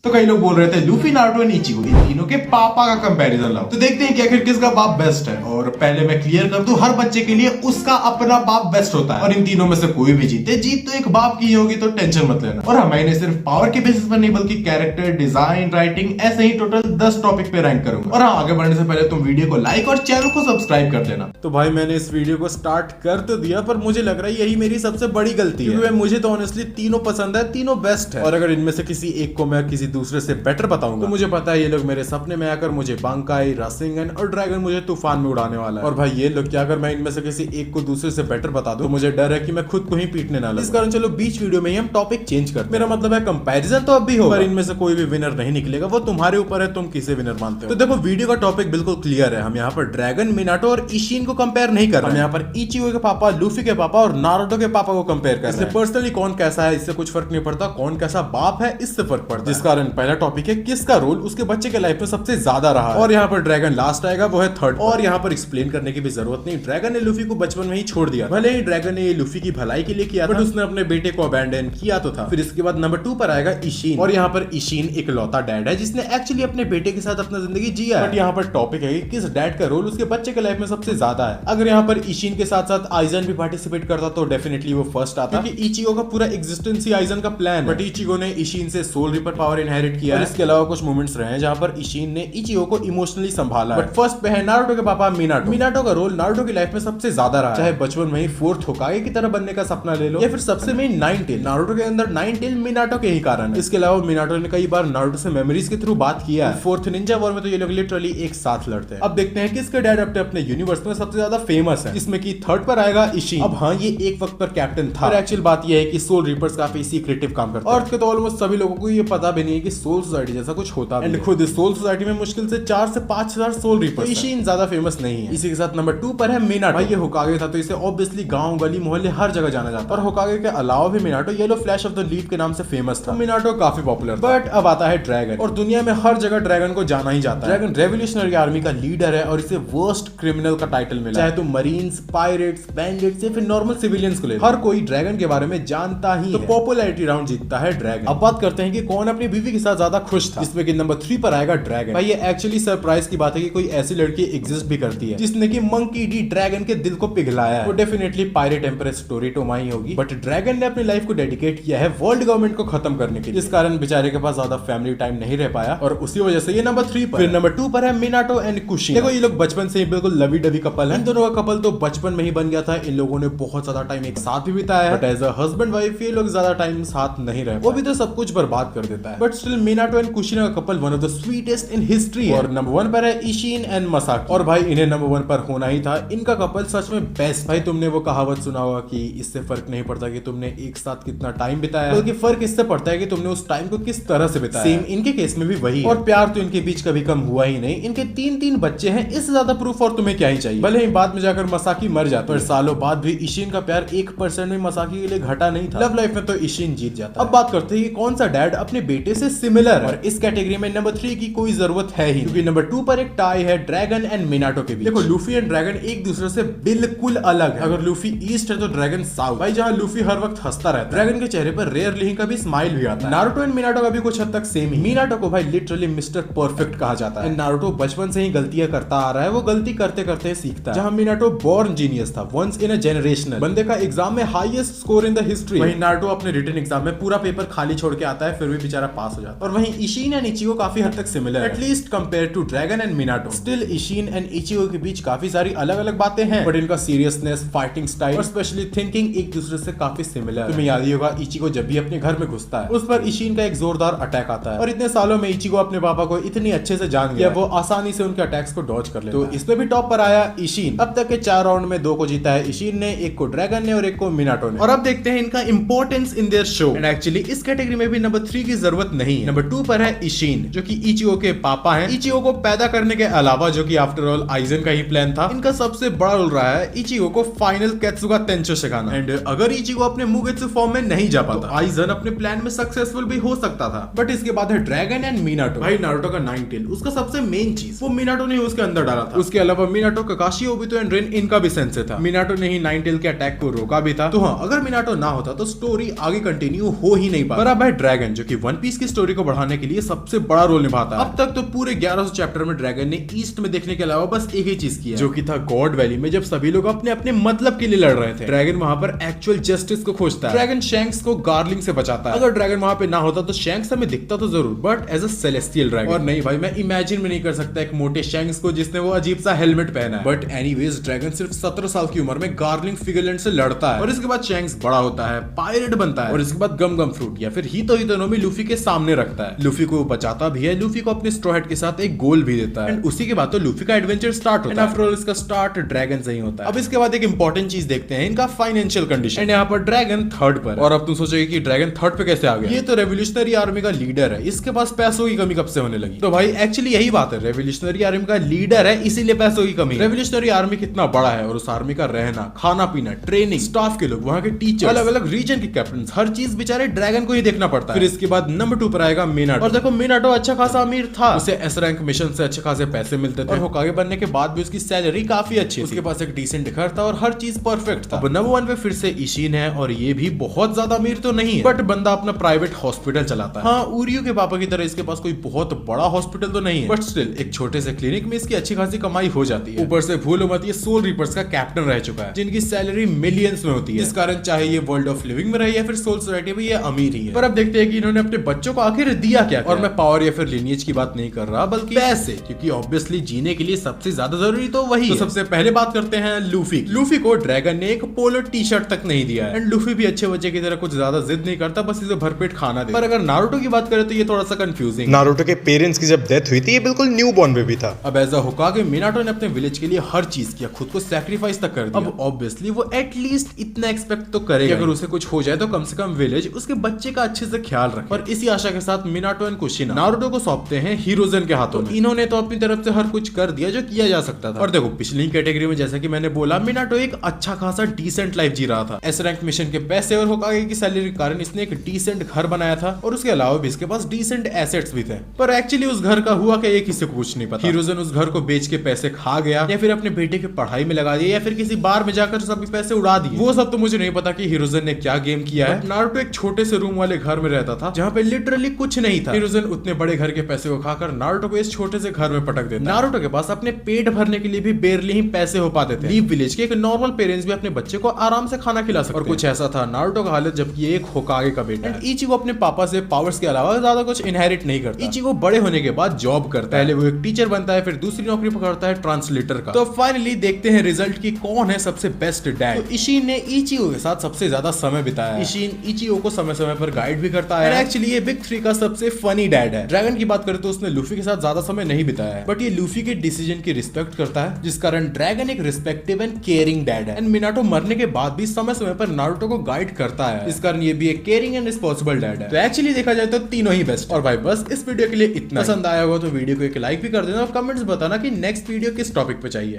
तो कई लोग बोल रहे थे लूफी, नारुतो एंड इचिगो इन तीनों के पापा का कंपैरिजन लाओ। तो देखते हैं कि आखिर किसका बाप बेस्ट है। और पहले मैं क्लियर कर दूं, हर बच्चे के लिए उसका अपना बाप बेस्ट होता है और इन तीनों में से कोई भी जीते, जीत तो एक बाप की होगी, तो टेंशन मत लेना। और मैंने सिर्फ पावर के बेसिस पर नहीं बल्कि कैरेक्टर डिजाइन, राइटिंग, ऐसे ही टोटल 10 टॉपिक पे रैंक करूंगा। और आगे बढ़ने से पहले तुम वीडियो को लाइक और चैनल को सब्सक्राइब कर देना। तो भाई मैंने इस वीडियो को स्टार्ट कर तो दिया, पर मुझे लग रहा है यही मेरी सबसे बड़ी गलती है, क्योंकि मुझे तो ऑनेस्टली तीनों पसंद है, तीनों बेस्ट है। और अगर इनमें से किसी एक को मैं किसी दूसरे से बेटर बताऊंगा तो मुझे पता है ये लोग मेरे सपने में आकर मुझे बांकाई, रासिंगन और ड्रैगन मुझे तूफान में उड़ाने वाला है। और भाई ये लोग क्या, अगर मैं इनमें से किसी एक को दूसरे से बेटर बता दूं तो मुझे डर है कि मैं खुद को ही पीटने ना लगूं। इस कारण चलो बीच वीडियो में ही हम टॉपिक चेंज करते हैं। मेरा मतलब है कंपैरिजन तो अब भी होगा, पर इनमें से कोई भी विनर नहीं निकलेगा, वो तुम्हारे ऊपर है, तुम किसे विनर मानते हो। तो देखो वीडियो का टॉपिक बिल्कुल क्लियर है, हम यहाँ पर ड्रैगन, मिनाटो और इशिन को कंपेयर नहीं कर रहे, हम यहाँ पर इचिगो के पापा, लूफी के पापा और नारुतो के पापा को कंपेयर कर रहे हैं। पर्सनली कौन कैसा है इससे कुछ फर्क नहीं पड़ता, कौन कैसा बाप है इससे फर्क पड़ता है। जिस कारण पहला टॉपिक है किसका रोल उसके बच्चे के लाइफ में सबसे ज्यादा रहा है। और यहाँ पर ड्रैगन लास्ट आएगा, वो है थर्ड। और यहाँ पर एक्सप्लेन करने की भी जरूरत नहीं, ड्रैगन ने लूफी को बचपन में ही छोड़ दिया। भले ही ड्रैगन ने लूफी की भलाई के लिए किया, बट उसने अपने बेटे को अबैंडन किया तो था। फिर इसके बाद नंबर 2 पर आएगा इशिन। और यहाँ पर इशिन एक लौता डैड है जिसने एक्चुअली अपने बेटे के साथ अपना जिंदगी जिया है। बट यहाँ पर टॉपिक है कि किस डैड का रोल उसके बच्चे के लाइफ में सबसे ज्यादा है। अगर यहाँ पर इशिन के साथ साथ आइजन भी पार्टिसिपेट करता तो डेफिनेटली वो फर्स्ट आता, क्योंकि इचिगो का पूरा एग्जिस्टेंस ही आइजन का प्लान है। बट इचिगो ने इशिन से सोल रिपर पावर इनहेरिट किया है। इसके अलावा कुछ मोमेंट्स रहे हैं जहाँ पर इशिन ने इचिगो को इमोशनली संभाला। बट फर्स्ट पे है नारुतो के पापा मिनाटो। मिनाटो का रोल नारुतो की लाइफ में सबसे ज्यादा रहा, चाहे बचपन में ही फोर्थ होकागे की तरह बनने का सपना ले लो, या फिर सबसे मेन नाइन टेल। नारुतो के अंदर नाइन टेल मिनाटो के ही कारण है। इसके अलावा मिनाटो ने कई बार नारुतो से मेमोरीज के थ्रू बात किया है। फोर्थ निंजा वॉर में तो ये लोग लिटरली एक साथ लड़ते हैं। अब देखते हैं किसके डैड अपने यूनिवर्स में सबसे ज्यादा फेमस है, जिसमें कि थर्ड पर आएगा इशिन। अब हाँ, ये एक वक्त पर कैप्टन था, पर एक्चुअल बात ये है कि सोल रिपर्स काफी सीक्रेटिव काम करते हैं और तो ऑलमोस्ट सभी लोगों को ये पता भी नहीं है कि सोल सोसाइटी जैसा कुछ होता है। एंड खुद सोल सोसाइटी में मुश्किल से 4 से 5,000 सोल रिपर्स। इशिन ज्यादा फेमस नहीं है। इसी के साथ नंबर 2 पर है मिनाटो। भाई ये होकागे था तो इसे ऑब्वियसली गांव गली मोहल्ले हर जगह जाना जाता है। और होकागे के अलावा भी Minato yellow flash of the leaf के नाम से फेमस था। मिनाटो काफी पॉपुलर, बट अब आता है ड्रैगन। और दुनिया में हर जगह ड्रैगन को जाना ही जाता है। ड्रैगन रेवोल्यूशनरी आर्मी का लीडर है और इसे वर्स्ट क्रिमिनल का टाइटल मिला, चाहे तुम मरीन्स, पायरेट्स, बैंडिट्स या फिर नॉर्मल सिविलियंस को ले, हर कोई ड्रैगन के बारे में जानता ही है। तो पॉपुलैरिटी राउंड जीतता है ड्रैगन। अब बात करते हैं कि कौन अपनी बीवी के साथ ज्यादा खुश था, जिसमें कि नंबर 3 पर आएगा ड्रैगन। भाई ये एक्चुअली सरप्राइज की बात है कि कोई ऐसी लड़की एग्जिस्ट भी करती है जिसने कि मंकी डी ड्रैगन के दिल को पिघलाया है। वो डेफिनेटली पायरेट एम्प्रेस स्टोरीटोमा ही होगी। बट ड्रैगन ने अपनी लाइफ को डेडिकेट किया है वर्ल्ड गवर्नमेंट को खत्म करने के लिए, इस कारण बेचारे के पास ज्यादा फैमिली टाइम नहीं रह पाया और उसी वजह से ये नंबर 3 पर। फिर नंबर 2 पर है मिनाटो एंड कुशिना। देखो ये लोग बचपन से ही बिल्कुल लवी डवी कपल है। इन दोनों का कपल तो बचपन में ही बन गया था। इन लोगों ने बहुत ज्यादा टाइम एक साथ भी बिताया है, but as a husband wife ये लोग ज्यादा टाइम साथ नहीं रहे। वो भी तो सब कुछ बर्बाद कर देता है। But still Minato and Kushina का couple one of the sweetest in history. और नंबर 1 पर है इशिन एंड मसाकी। और भाई इन्हें नंबर 1 पर होना ही था, इनका कपल सच में बेस्ट। भाई तुमने वो कहावत सुना होगा कि इससे फर्क नहीं पड़ता कि तुमने एक साथ कितना टाइम बिताया, बल्कि फर्क इससे पड़ता है कि तुमने उस टाइम को किस तरह से बिताया। सेम इनके केस में भी वही है। और प्यार तो इनके बीच कभी कम हुआ ही नहीं। इनके 3 बच्चे हैं, इससे ज्यादा प्रूफ और तुम्हें क्या ही चाहिए। भले ही बाद में जाकर मसाकी मर जाता है, पर सालों बाद भी इशिन का प्यार 1% में मसाकी के लिए घटा नहीं था। लव लाइफ में तो इशिन जीत जाता है। अब बात करते हैं कि कौन सा डैड अपने बेटे से सिमिलर है, और इस कैटेगरी में नंबर 3 की कोई जरूरत है ही, क्योंकि नंबर 2 पर एक टाई है ड्रैगन एंड मिनाटो के बीच। देखो लूफी एंड ड्रैगन एक दूसरे से बिल्कुल अलग है। अगर लूफी ईस्ट है तो ड्रैगन साउथ। भाई जहाँ लूफी हर वक्त हंसता रहता है, ड्रैगन के चेहरे पर रेयरली ही कभी स्माइल भी आता है। नारुतो एंड मिनाटो का भी कुछ हद तक सेम ही। मिनाटो को भाई लिटरली मिस्टर परफेक्ट कहा जाता है। नारुतो बचपन से ही गलतियां करता आ रहा है, वो गलती करते करते सीखता है। जहाँ मिनाटो बॉर्न जीनियस था, वंस इन अ जनरेशनल, बंदे का एग्जाम में highest score in the history. वहीं नारुतो अपने रिटन एग्जाम में पूरा पेपर खाली छोड़ के आता है, फिर भी बेचारा पास हो जाता है। और वहीं इशिन एंड इचिगो काफी हद तक सिमिलर है, at least compare to dragon and Minato. Still Ishin and Ichigo के बीच काफी सारी अलग अलग बातें हैं, बट इनका सीरियसनेस, फाइटिंग स्टाइल और स्पेशली थिंकिंग एक दूसरे से काफी सिमिलर है। तुम्हें याद ही होगा इचिगो जब भी अपने घर में घुसता है, उस पर इशिन का एक जोरदार अटैक आता है, और इतने सालों में इचिगो अपने पापा को इतनी अच्छे से जान गया, वो आसानी से उनके अटैक्स को डॉज कर लेता है। तो इसमें भी टॉप पर आया इशिन। अब तक के 4 राउंड में 2 को जीता है इशिन ने, 1 को ड्रैगन ने और 1 को मिनाटो ने। और अब देखते हैं इनका importance in their show. And actually इस कैटेगरी में भी नंबर 3 की जरूरत नहीं है। नंबर 2 पर है इशिन, जो कि इचिगो के पापा हैं। इचिगो को पैदा करने के अलावा, जो कि आफ्टर ऑल आइजन का ही प्लान था, इनका सबसे बड़ा रोल रहा है इचिगो को फाइनल केत्सुगा तेंचो सिखाना। एंड अगर इचिगो अपने मुगेत्सु फॉर्म में नहीं जा पाता, आइजन अपने प्लान में सक्सेसफुल भी हो सकता था। बट इसके बाद है ड्रैगन एंड मिनाटो। भाई नारुतो का नाइन टेल, उसका सबसे मेन चीज वो मिनाटो ने उसके अंदर डाला था। उसके अलावा मिनाटो, ककाशी, ओबितो एंड रेन इनका भी सेंस था। मिनाटो ने ही नाइन टेल के अटैक को रोका भी था। तो हाँ, अगर मिनाटो ना होता तो स्टोरी आगे कंटिन्यू हो ही नहीं पाता। पर अब है ड्रैगन, जो कि वन पीस की स्टोरी को बढ़ाने के लिए सबसे बड़ा रोल निभाता है। अब तक तो पूरे 1100 चैप्टर में ड्रैगन ने ईस्ट में देखने के अलावा बस एक ही चीज किया, जो कि था गॉड वैली में जब सभी लोग अपने अपने मतलब के लिए लड़ रहे थे। ड्रैगन वहां पर एक्चुअल जस्टिस को खोजता है। ड्रैगन शैंक्स को गार्लिंग से बचाता है। अगर ड्रैगन वहां पे ना होता तो शैंक्स हमें दिखता तो जरूर, but as a celestial dragon. और नहीं भाई, मैं इमेजिन में नहीं कर सकता एक मोटे शैंक्स को जिसने वो अजीब सा हेलमेट पहना है। बट एनीवेज ड्रैगन सिर्फ 17 साल की उम्र में गार्लिंग फिगरलैंड से लड़ता है और इसके बाद शैंक्स बड़ा होता है, पायरेट बनता है और इसके बाद गम गम फ्रूट या फिर हितोनोमी लूफी के सामने रखता है। लूफी को बचाता भी है, लूफी को अपने स्ट्रॉ हैट के साथ एक गोल भी देता है। एंड उसी के बाद तो लूफी का एडवेंचर स्टार्ट होता है। आफ्टर ऑल इसका स्टार्ट ड्रैगन से ही होता है। अब इसके बाद एक इंपॉर्टेंट चीज देखते हैं, इनका फाइनेंशियल कंडीशन। एंड यहाँ पर ड्रैगन थर्ड पर। और अब तुम सोचोगे कि ड्रैगन थर्ड पे कैसे आ गया? ये तो रेवोल्यूशनरी आर्मी का लीडर है, इसके पास पैसों की कमी कब से होने लगी? तो भाई एक्चुअली यही बात है, रेवोल्यूशनरी आर्मी का लीडर है इसीलिए पैसों की कमी। रेवोल्यूशनरी आर्मी कितना बड़ा है और उस आर्मी का रहना, खाना पीना, ट्रेनिंग, स्टाफ के लोग, वहाँ के टीचर, अलग अलग रीजन के कैप्टन, हर चीज बेचारे ड्रैगन को ही देखना पड़ता है। फिर इसके बाद नंबर 2 पर आएगा मिनाटो। और देखो मिनाटो अच्छा खासा अमीर था, उसे एस रैंक मिशन से अच्छे खासे पैसे मिलते थे और होकागे बनने के बाद भी उसकी सैलरी काफी अच्छी थी। उसके पास एक डिसेंट घर था और हर चीज परफेक्ट था। अब नंबर 1 पे फिर से इशिन है और ये भी बहुत ज्यादा अमीर तो नहीं है, बट बंदा अपना प्राइवेट हॉस्पिटल चलाता है। हाँ, उरियो के पापा की तरह इसके पास कोई बहुत बड़ा हॉस्पिटल तो नहीं है, बट स्टिल एक छोटे से क्लिनिक में इसकी अच्छी खासी कमाई हो जाती है। ऊपर से भूलो मत ये सोल रीपर्स का कैप्टन रह चुका है, जिनकी सैलरी मिलियंस में होती है। इस कारण चाहे ये वर्ल्ड ऑफ लिविंग में रहे या फिर सोल सोसाइटी में, ये अमीर ही है। पर अब देखते हैं कि इन्होंने अपने बच्चों को आखिर दिया क्या। और मैं पावर या फिर लिनिएज की बात नहीं कर रहा, बल्कि पैसे, क्योंकि ऑब्वियसली जीने के लिए सबसे ज्यादा जरूरी तो वही है। सबसे पहले बात करते हैं लूफी। लूफी को ड्रैगन ने एक पोलो टी शर्ट तक नहीं दिया है। एंड लूफी भी अच्छे बच्चे की तरह कुछ ज्यादा जिद नहीं करता, बस इसे भरपेट खाना दे। पर अगर नारुतो की बात करें तो ये थोड़ा सा कंफ्यूजिंग। नारुतो के पेरेंट्स की जब डेथ हुई थी ये बिल्कुल न्यू बॉर्न बेबी था। अब एज अ होकागे मिनाटो ने अपने विलेज के लिए हर चीज किया, खुद को सैक्रिफाइस तक कर दिया। अब ऑब्वियसली वो एटलीस्ट इतना एक्सपेक्ट तो करेगा कि अगर उसे कुछ हो जाए तो कम से कम विलेज उसके बच्चे का अच्छे से ख्याल रखे। और इसी आशा के साथ मिनाटो एंड कुशिना नारुतो को सौंपते हैं हिरोजन के हाथों में। इन्होंने तो अपनी तरफ से हर कुछ कर दिया जो किया जा सकता था। और देखो पिछली कैटेगरी में जैसा कि मैंने बोला, मिनाटो एक अच्छा खासा डिसेंट लाइफ जी रहा था। एस रैंक मिशन के पैसे और होकागे की सैलरी के कारण इसने एक डिसेंट घर बनाया था और उसके अलावा भी इसके पास डिसेंट एसेट्स भी थे। पर एक्चुअली उस घर का हुआ क्या, ये किसी को कुछ नहीं पता। हिरोजन उस घर को बेच के पैसे खा गया या फिर अपने बेटे की पढ़ाई में लगा दिया या फिर किसी बार में जाकर सभी पैसे उड़ा दिए। वो सब तो मुझे नहीं पता कि हिरोजन ने क्या गेम किया है। नारुतो एक छोटे से रूम वाले घर में रहता था जहाँ पे लिटरली कुछ नहीं था। हिरोजन उतने बड़े घर के पैसे को खाकर नारुतो को इस छोटे से घर में पटक देता। नारुतो के पास अपने पेट भरने के लिए भी बेरली ही पैसे हो पाते थे। लीव विलेज के एक नॉर्मल पेरेंट्स भी अपने बच्चे को आराम से खाना खिला सकते। और कुछ ऐसा था नारुतो का हालत, जबकि ये एक होकागे का बेटा है। इचिगो अपने पापा से पावर्स के अलावा ज्यादा कुछ इनहेरिट नहीं करता। इचिगो बड़े होने के बाद जॉब करता है, पहले वो एक टीचर बनता है, फिर दूसरी नौकरी पकड़ता है ट्रांसलेटर का। तो फाइनली देखते हैं रिजल्ट की कौन है सबसे बेस्ट डैड। तो इशिन ने इचिगो के साथ सबसे ज्यादा समय बिताया। इशिन इचिगो को समय समय पर गाइड भी करता है। एक्चुअली ये बिग 3 का सबसे फनी डैड है। ड्रैगन की बात करें तो उसने लूफी के साथ ज्यादा समय नहीं बिताया है, बट ये लूफी के डिसीजन की रिस्पेक्ट करता है, जिस कारण ड्रैगन एक रिस्पेक्टिव एंड केयरिंग डैड है। एंड मिनाटो मरने के बाद भी समय समय पर नारुतो को गाइड करता है, इस कारण ये भी एक केयरिंग एंड रिस्पॉन्सिबल डैड है। तो एक्चुअली देखा जाए तो तीनों ही बेस्ट। और भाई बस इस वीडियो के लिए इतना। पसंद आया होगा तो वीडियो को एक लाइक भी कर देना और कमेंट्स बताना कि नेक्स्ट वीडियो किस टॉपिक पे चाहिए।